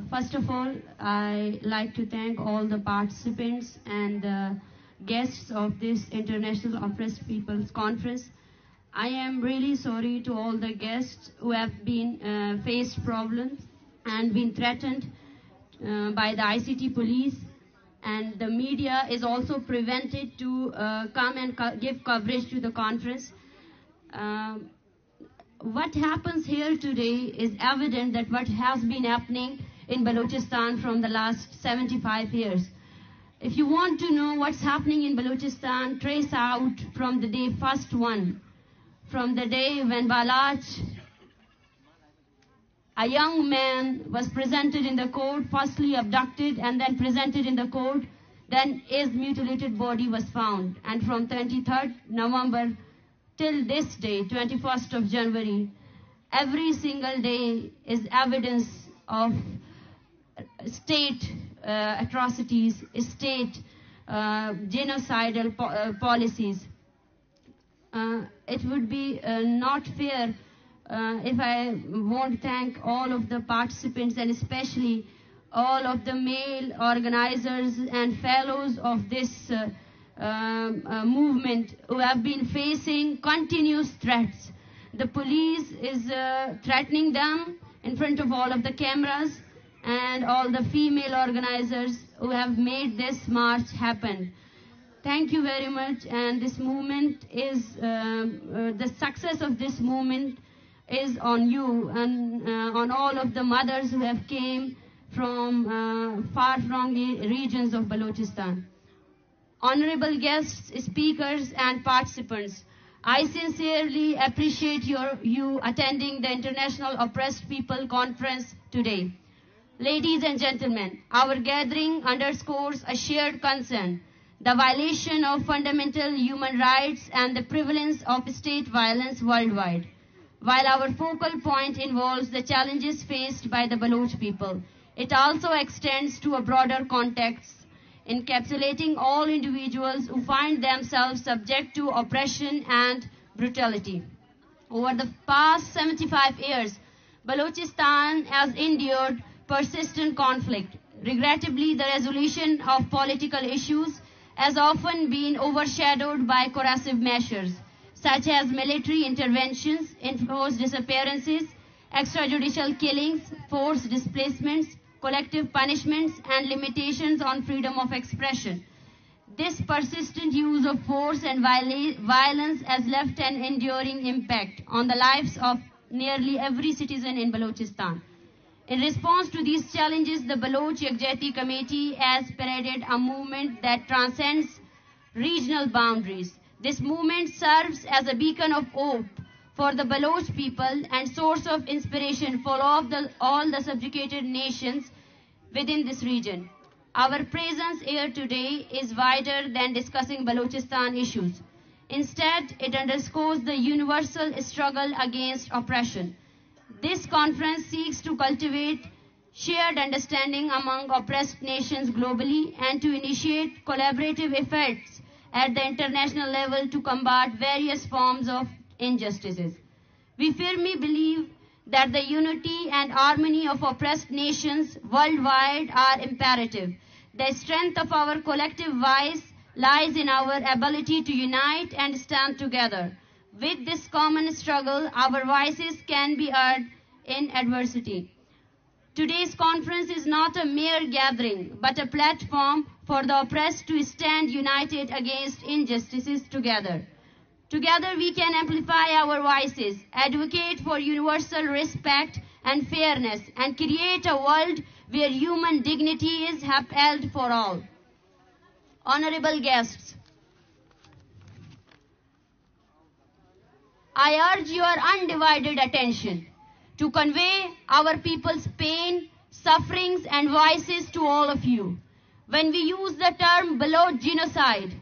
First of all, I like to thank all the participants and the guests of this International Oppressed Peoples Conference. I am really sorry to all the guests who have been faced problems and been threatened by the ICT police, and the media is also prevented to come and give coverage to the conference. What happens here today is evident that what has been happening in Balochistan from the last 75 years. If you want to know what's happening in Balochistan, trace out from the day first one, from the day when Baloch, a young man, was presented in the court, firstly abducted and then presented in the court, then his mutilated body was found. And from 23rd November till this day, 21st of January, every single day is evidence of state atrocities, state genocidal policies. It would be not fair if I won't thank all of the participants and especially all of the male organizers and fellows of this movement who have been facing continuous threats. The police is threatening them in front of all of the cameras, and all the female organizers who have made this march happen. Thank you very much, and this movement is, the success of this movement is on you and on all of the mothers who have came from far-flung regions of Balochistan. Honorable guests, speakers, and participants, I sincerely appreciate you attending the International Oppressed People Conference today. Ladies and gentlemen, our gathering underscores a shared concern, the violation of fundamental human rights and the prevalence of state violence worldwide. While our focal point involves the challenges faced by the Baloch people, it also extends to a broader context, encapsulating all individuals who find themselves subject to oppression and brutality. Over the past 75 years, Balochistan has endured persistent conflict. Regrettably, the resolution of political issues has often been overshadowed by coercive measures, such as military interventions, enforced disappearances, extrajudicial killings, forced displacements, collective punishments, and limitations on freedom of expression. This persistent use of force and violence has left an enduring impact on the lives of nearly every citizen in Balochistan. In response to these challenges, the Baloch Executive Committee has spearheaded a movement that transcends regional boundaries. This movement serves as a beacon of hope for the Baloch people and source of inspiration for all the subjugated nations within this region. Our presence here today is wider than discussing Balochistan issues. Instead, it underscores the universal struggle against oppression. This conference seeks to cultivate shared understanding among oppressed nations globally and to initiate collaborative efforts at the international level to combat various forms of injustices. We firmly believe that the unity and harmony of oppressed nations worldwide are imperative. The strength of our collective voice lies in our ability to unite and stand together. With this common struggle, our voices can be heard in adversity. Today's conference is not a mere gathering, but a platform for the oppressed to stand united against injustices together. Together we can amplify our voices, advocate for universal respect and fairness, and create a world where human dignity is upheld for all. Honorable guests, I urge your undivided attention to convey our people's pain, sufferings, and voices to all of you. When we use the term Baloch genocide,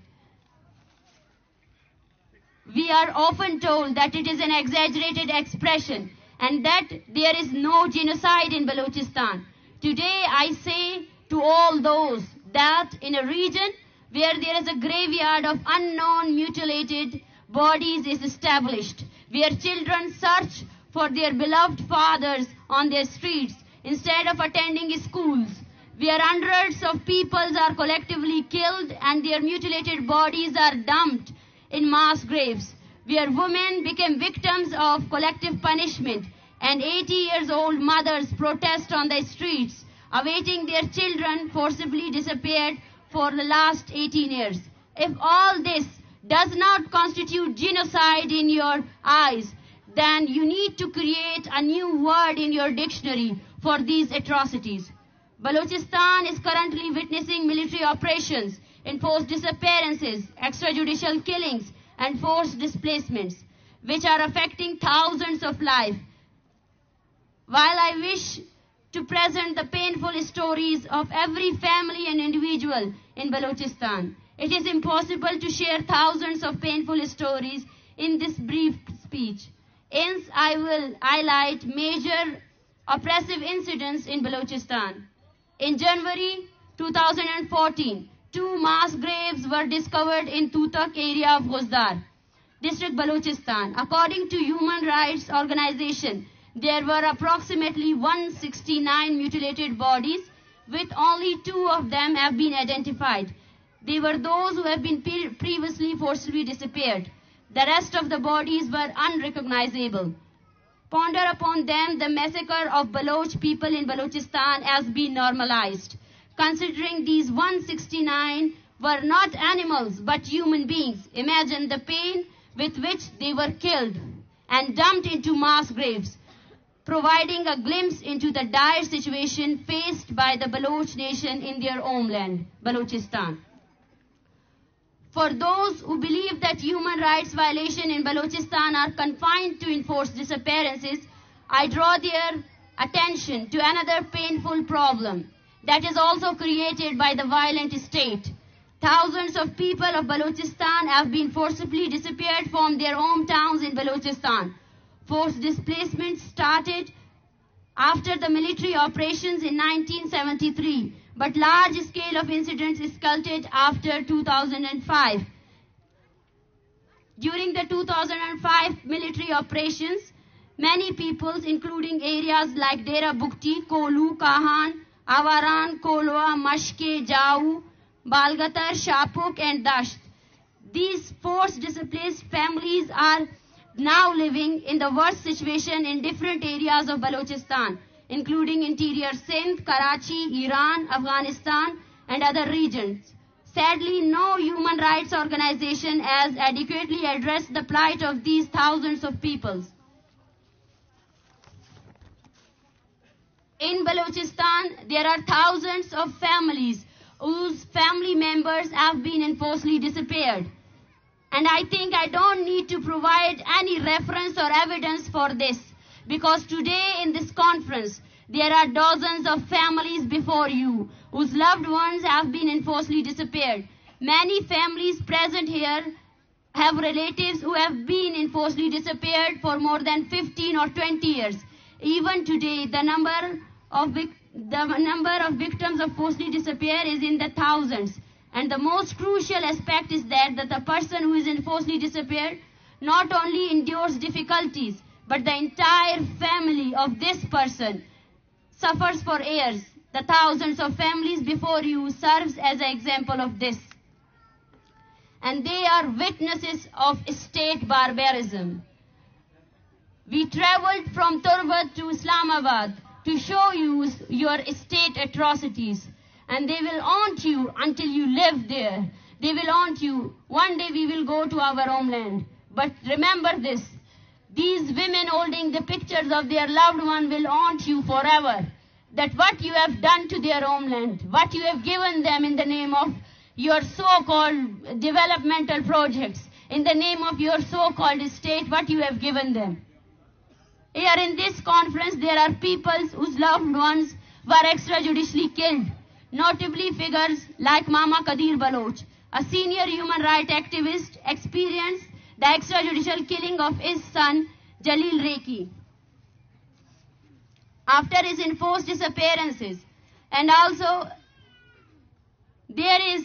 we are often told that it is an exaggerated expression and that there is no genocide in Balochistan. Today I say to all those that in a region where there is a graveyard of unknown mutilated bodies is established, where children search for their beloved fathers on their streets, instead of attending schools, where hundreds of people are collectively killed and their mutilated bodies are dumped in mass graves, where women became victims of collective punishment and 80-year-old mothers protest on the streets, awaiting their children forcibly disappeared for the last 18 years. If all this does not constitute genocide in your eyes, then you need to create a new word in your dictionary for these atrocities. Balochistan is currently witnessing military operations, enforced disappearances, extrajudicial killings, and forced displacements, which are affecting thousands of lives. While I wish to present the painful stories of every family and individual in Balochistan, it is impossible to share thousands of painful stories in this brief speech. Hence, I will highlight major oppressive incidents in Balochistan. In January 2014, 2 mass graves were discovered in Tutak area of Ghuzdar, district Balochistan. According to human rights organization, there were approximately 169 mutilated bodies, with only 2 of them have been identified. They were those who have been previously forcibly disappeared. The rest of the bodies were unrecognizable. Ponder upon them, the massacre of Baloch people in Balochistan has been normalized, considering these 169 were not animals but human beings. Imagine the pain with which they were killed and dumped into mass graves, providing a glimpse into the dire situation faced by the Baloch nation in their homeland, Balochistan. For those who believe that human rights violations in Balochistan are confined to enforced disappearances, I draw their attention to another painful problem that is also created by the violent state. Thousands of people of Balochistan have been forcibly disappeared from their hometowns in Balochistan. Forced displacement started after the military operations in 1973, but large scale of incidents escalated after 2005. During the 2005 military operations, many peoples, including areas like Dera Bukti, Kolu, Kahan, Avaran, Kolwa, Mashke, Jau, Balgatar, Shapuk, and Dasht. These forced displaced families are now living in the worst situation in different areas of Balochistan, including interior Sindh, Karachi, Iran, Afghanistan, and other regions. Sadly, no human rights organization has adequately addressed the plight of these thousands of peoples. In Balochistan, there are thousands of families whose family members have been enforcedly disappeared. And I think I don't need to provide any reference or evidence for this, because today in this conference, there are dozens of families before you whose loved ones have been enforcedly disappeared. Many families present here have relatives who have been enforcedly disappeared for more than 15 or 20 years. Even today, the number of victims of forcibly disappear is in the thousands. And the most crucial aspect is that the person who is enforcedly disappeared not only endures difficulties, but the entire family of this person suffers for years. The thousands of families before you serves as an example of this. And they are witnesses of state barbarism. We traveled from Turbat to Islamabad to show you your state atrocities. And they will haunt you until you live there. They will haunt you. One day we will go to our homeland. But remember this, these women holding the pictures of their loved one will haunt you forever. That what you have done to their homeland, what you have given them in the name of your so-called developmental projects, in the name of your so-called state, what you have given them. Here in this conference, there are people whose loved ones were extrajudicially killed. Notably, figures like Mama Kadir Baloch, a senior human rights activist, experienced the extrajudicial killing of his son, Jalil Reiki, after his enforced disappearances. And also, there is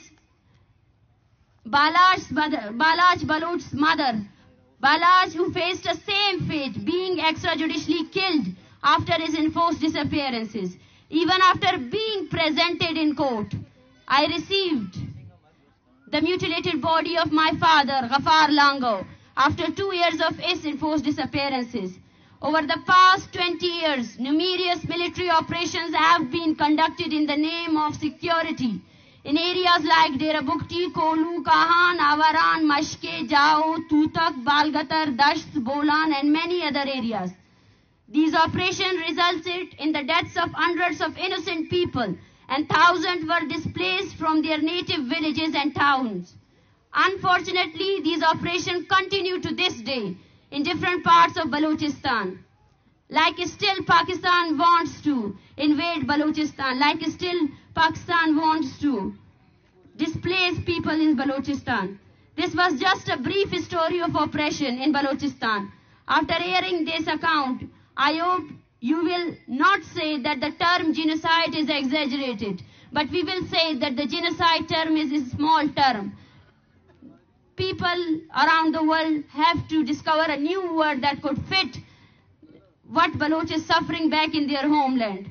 Baloch's mother, Baloch, who faced the same fate, being extrajudicially killed after his enforced disappearances. Even after being presented in court, I received the mutilated body of my father, Ghaffar Lango, after 2 years of his enforced disappearances. Over the past 20 years, numerous military operations have been conducted in the name of security in areas like Dera Bukti, Kolu, Kahan, Avaran, Mashke, Jao, Tutak, Balgatar, Dasht, Bolan, and many other areas. These operations resulted in the deaths of hundreds of innocent people, and thousands were displaced from their native villages and towns. Unfortunately, these operations continue to this day in different parts of Balochistan. Like still Pakistan wants to invade Balochistan, like still Pakistan wants to displace people in Balochistan. This was just a brief story of oppression in Balochistan. After hearing this account, I hope you will not say that the term genocide is exaggerated, but we will say that the genocide term is a small term. People around the world have to discover a new word that could fit what Baloch is suffering back in their homeland.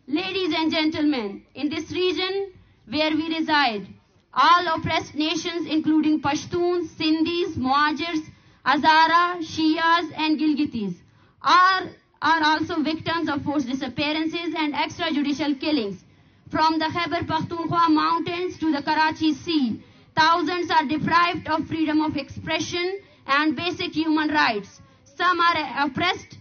Ladies and gentlemen, in this region where we reside, all oppressed nations including Pashtuns, Sindhis, Muajirs, Hazara, Shias and Gilgitis are also victims of forced disappearances and extrajudicial killings. From the Khyber Pakhtunkhwa mountains to the Karachi Sea, thousands are deprived of freedom of expression and basic human rights. Some are oppressed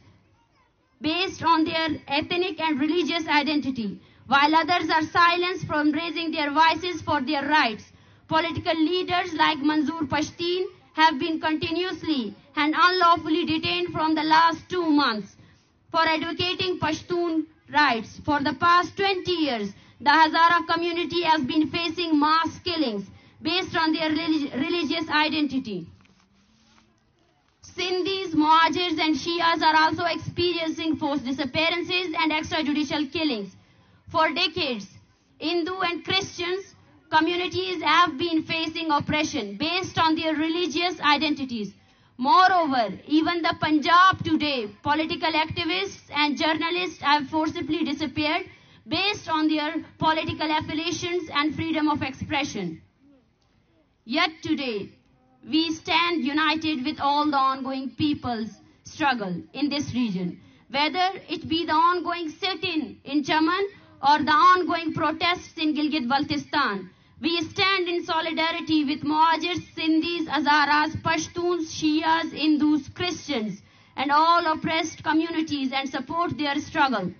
based on their ethnic and religious identity, while others are silenced from raising their voices for their rights. Political leaders like Manzoor Pashtun have been continuously and unlawfully detained from the last 2 months for advocating Pashtun rights. For the past 20 years, the Hazara community has been facing mass killings based on their religious identity. Sindhis, Muajirs and Shias are also experiencing forced disappearances and extrajudicial killings. For decades, Hindu and Christians communities have been facing oppression based on their religious identities. Moreover, even the Punjab today, political activists and journalists have forcibly disappeared based on their political affiliations and freedom of expression. Yet today, we stand united with all the ongoing people's struggle in this region, whether it be the ongoing sit-in in Chaman or the ongoing protests in Gilgit-Baltistan. We stand in solidarity with Muajirs, Sindhis, Hazaras, Pashtuns, Shias, Hindus, Christians, and all oppressed communities and support their struggle.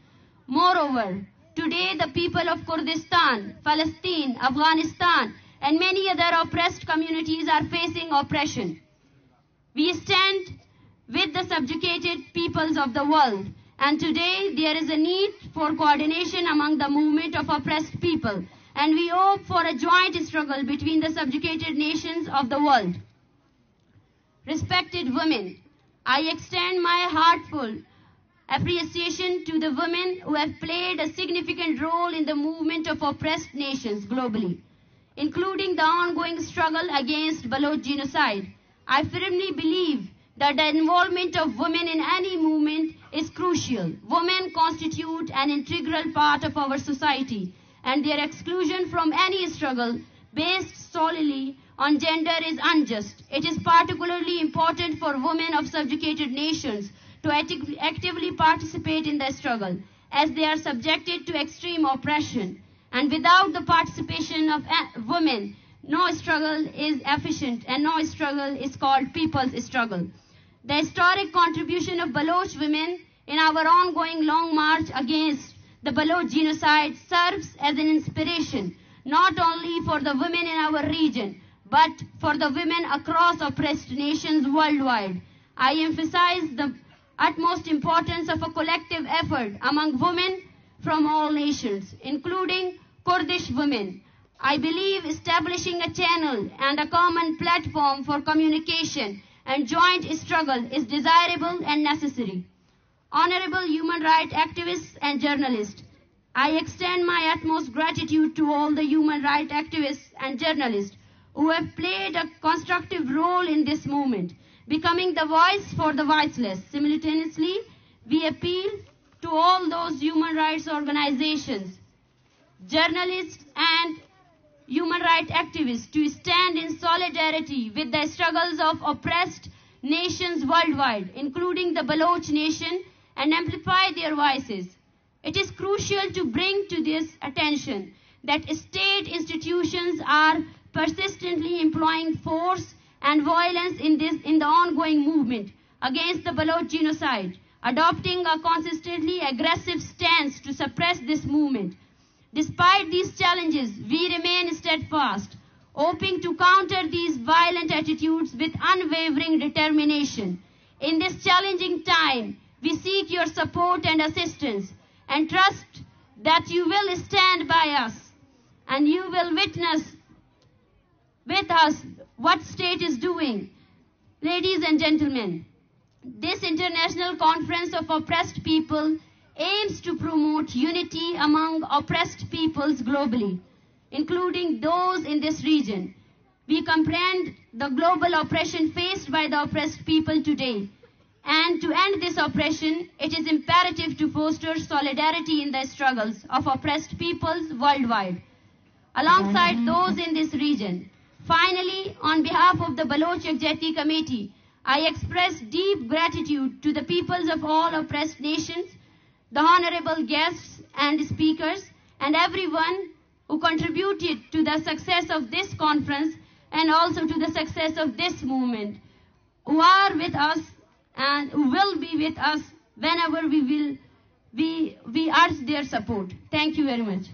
Moreover, today the people of Kurdistan, Palestine, Afghanistan, and many other oppressed communities are facing oppression. We stand with the subjugated peoples of the world, and today there is a need for coordination among the movement of oppressed people, and we hope for a joint struggle between the subjugated nations of the world. Respected women, I extend my heartfelt appreciation to the women who have played a significant role in the movement of oppressed nations globally, including the ongoing struggle against Baloch genocide. I firmly believe that the involvement of women in any movement is crucial. Women constitute an integral part of our society, and their exclusion from any struggle based solely on gender is unjust. It is particularly important for women of subjugated nations to actively participate in the struggle, as they are subjected to extreme oppression. And without the participation of women, no struggle is efficient and no struggle is called people's struggle. The historic contribution of Baloch women in our ongoing long march against the Baloch genocide serves as an inspiration, not only for the women in our region, but for the women across oppressed nations worldwide. I emphasize the utmost importance of a collective effort among women from all nations, including Kurdish women. I believe establishing a channel and a common platform for communication and joint struggle is desirable and necessary. Honorable human rights activists and journalists, I extend my utmost gratitude to all the human rights activists and journalists who have played a constructive role in this movement, becoming the voice for the voiceless. Simultaneously, we appeal to all those human rights organizations, journalists and human rights activists to stand in solidarity with the struggles of oppressed nations worldwide, including the Baloch nation, and amplify their voices. It is crucial to bring to this attention that state institutions are persistently employing force and violence in the ongoing movement against the Baloch genocide, adopting a consistently aggressive stance to suppress this movement. Despite these challenges, we remain steadfast, hoping to counter these violent attitudes with unwavering determination. In this challenging time, we seek your support and assistance and trust that you will stand by us and you will witness with us what state is doing. Ladies and gentlemen, this International Conference of Oppressed People aims to promote unity among oppressed peoples globally, including those in this region. We comprehend the global oppression faced by the oppressed people today. And to end this oppression, it is imperative to foster solidarity in the struggles of oppressed peoples worldwide, alongside those in this region. Finally, on behalf of the Baloch Executive Committee, I express deep gratitude to the peoples of all oppressed nations, the honorable guests and speakers, and everyone who contributed to the success of this conference and also to the success of this movement, who are with us and who will be with us whenever we urge their support. Thank you very much.